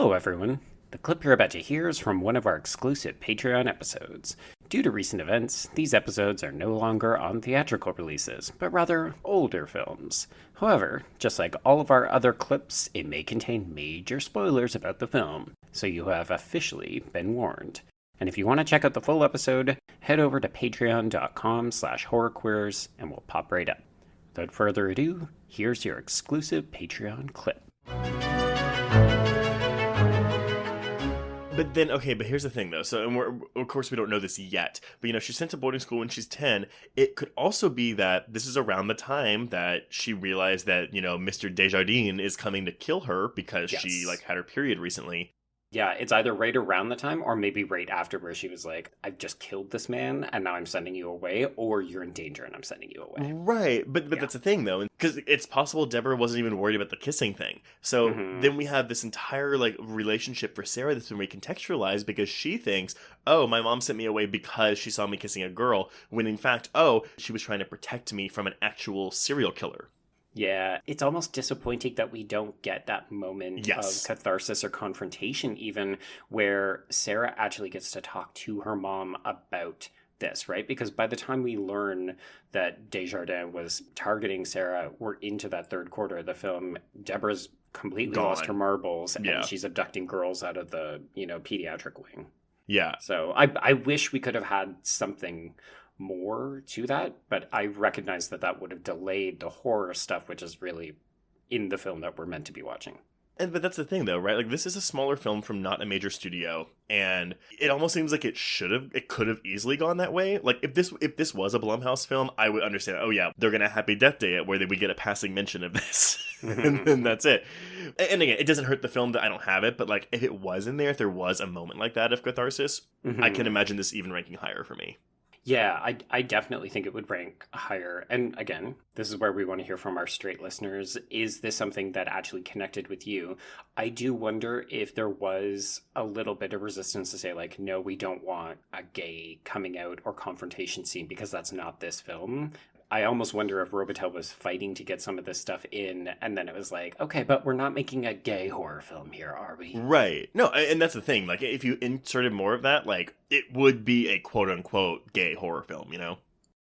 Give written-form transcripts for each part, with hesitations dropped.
Hello everyone. The clip you're about to hear is from one of our exclusive Patreon episodes. Due to recent events, these episodes are no longer on theatrical releases, but rather older films. However, just like all of our other clips, it may contain major spoilers about the film, so you have officially been warned. And if you want to check out the full episode, head over to patreon.com/horrorqueers and we'll pop right up. Without further ado, here's your exclusive Patreon clip. But here's the thing, though. So, of course, we don't know this yet. But, she's sent to boarding school when she's 10. It could also be that this is around the time that she realized that, Mr. Desjardins is coming to kill her because she, had her period recently. Yeah, it's either right around the time or maybe right after where she was like, I've just killed this man and now I'm sending you away, or you're in danger and I'm sending you away. Right, but that's the thing, though, because it's possible Deborah wasn't even worried about the kissing thing. So then we have this entire, relationship for Sarah that's been recontextualized because she thinks, oh, my mom sent me away because she saw me kissing a girl, when in fact, she was trying to protect me from an actual serial killer. Yeah, it's almost disappointing that we don't get that moment of catharsis or confrontation even where Sarah actually gets to talk to her mom about this, right? Because by the time we learn that Desjardins was targeting Sarah, we're into that third quarter of the film. Deborah's completely lost her marbles and she's abducting girls out of the, pediatric wing. Yeah. So I wish we could have had something more to that, but I recognize that would have delayed the horror stuff, which is really in the film that we're meant to be watching. But that's the thing, though, right? This is a smaller film from not a major studio, and it almost seems like it could have easily gone that way. If this was a Blumhouse film, I would understand. Oh yeah, they're gonna Happy Death Day it, where we get a passing mention of this, and then that's it. And again, it doesn't hurt the film that I don't have it, but if it was in there, if there was a moment like that of catharsis, I can imagine this even ranking higher for me. Yeah, I definitely think it would rank higher. And again, this is where we want to hear from our straight listeners. Is this something that actually connected with you? I do wonder if there was a little bit of resistance to say, no, we don't want a gay coming out or confrontation scene because that's not this film. I almost wonder if Robitel was fighting to get some of this stuff in, and then it was okay, but we're not making a gay horror film here, are we? Right. No, and that's the thing. If you inserted more of that, it would be a quote-unquote gay horror film,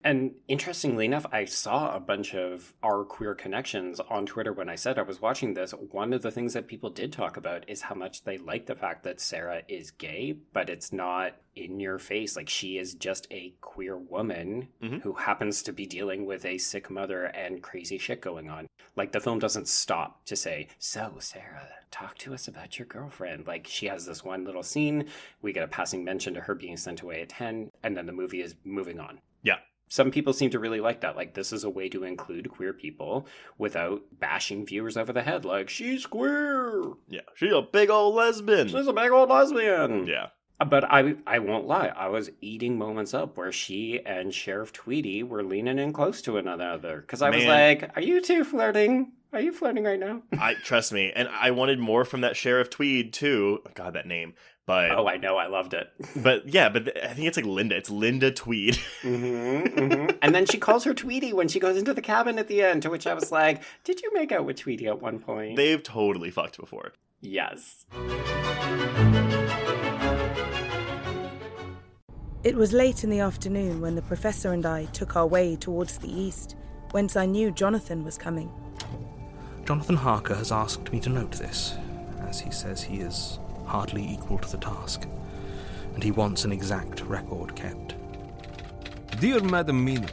And interestingly enough, I saw a bunch of our queer connections on Twitter when I said I was watching this. One of the things that people did talk about is how much they like the fact that Sarah is gay, but it's not in your face. She is just a queer woman who happens to be dealing with a sick mother and crazy shit going on. The film doesn't stop to say, so Sarah, talk to us about your girlfriend. She has this one little scene. We get a passing mention to her being sent away at 10, and then the movie is moving on. Yeah. Some people seem to really like that. This is a way to include queer people without bashing viewers over the head. She's queer. Yeah, she's a big old lesbian. She's a big old lesbian. Yeah. But I won't lie. I was eating moments up where she and Sheriff Tweedy were leaning in close to another. Because I was like, are you two flirting? Are you flirting right now? Trust me. And I wanted more from that Sheriff Tweed, too. Oh, God, that name. But I know. I loved it. But I think it's Linda. It's Linda Tweed. And then she calls her Tweety when she goes into the cabin at the end, to which I was like, did you make out with Tweety at one point? They've totally fucked before. Yes. It was late in the afternoon when the professor and I took our way towards the east, whence I knew Jonathan was coming. Jonathan Harker has asked me to note this, as he says he is hardly equal to the task, and he wants an exact record kept. Dear Madam Mina,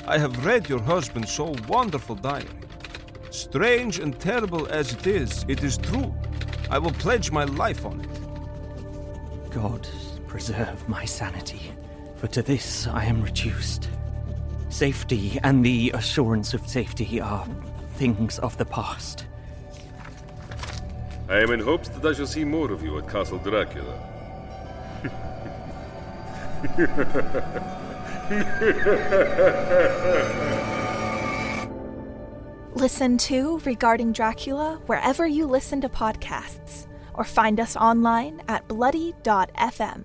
I have read your husband's so wonderful diary. Strange and terrible as it is true. I will pledge my life on it. God preserve my sanity, for to this I am reduced. Safety and the assurance of safety are things of the past. I am in hopes that I shall see more of you at Castle Dracula. Listen to Regarding Dracula wherever you listen to podcasts, or find us online at bloody.fm.